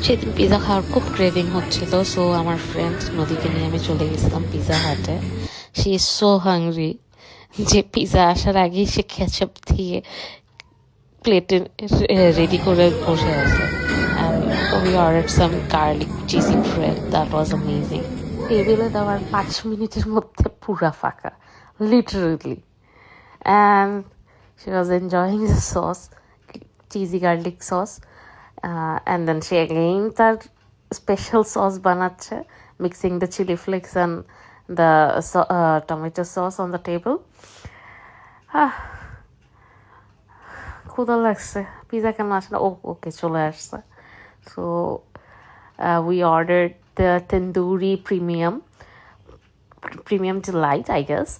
সেদিন পিৎজা খাওয়ার খুব ক্রেভিং হচ্ছিল, সো আমার ফ্রেন্ড নদীকে নিয়ে আমি চলে গেছিলাম পিৎজা হাটে। শি ইজ সো হাংরি যে পিৎজা আসার আগেই সে কেচাপ দিয়ে প্লেটে রেডি করে বসে আছে। And we ordered some garlic cheesy bread. That was amazing. টেবিলে দেওয়ার 5 মিনিটের মধ্যে পুরা ফাঁকা, literally. And she was enjoying the sauce, cheesy garlic sauce. And then she again তার special sauce বানাচ্ছে, mixing the chili flakes and the tomato sauce on the table. ক্ষুধা লাগছে, পিৎজা কেন আসে না? ওকে চলে আসছে। So we ordered the tandoori premium delight, I guess.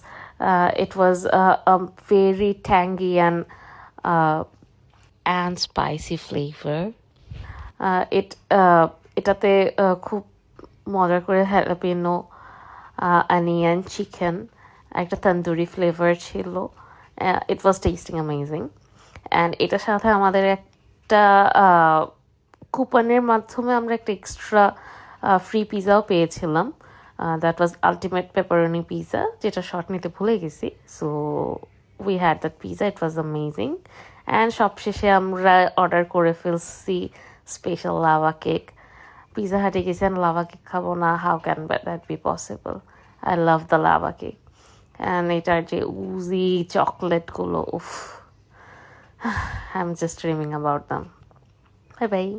It was a very tangy and spicy flavor. এটাতে খুব মজা করে হ্যালাপিনো, অনিয়ন, চিকেন, একটা তন্দুরি ফ্লেভার ছিল। ইট ওয়াজ টেস্টিং অ্যামেজিং। অ্যান্ড এটার সাথে আমাদের একটা কুপনের মাধ্যমে আমরা একটা এক্সট্রা ফ্রি পিৎজাও পেয়েছিলাম। That was ultimate pepperoni pizza, যেটা শর্ট নিতে ভুলে গেছি। So we had that pizza, it was amazing. And সবশেষে আমরা অর্ডার করে ফেলছি স্পেশাল লাভা কেক। পিৎজা হাটে গেছি আর লাভা কেক খাবো না? How can that be possible? I love the lava cake. And এটার যে উজি চকলেটগুলো, উফ, I'm just dreaming about them. Bye bye.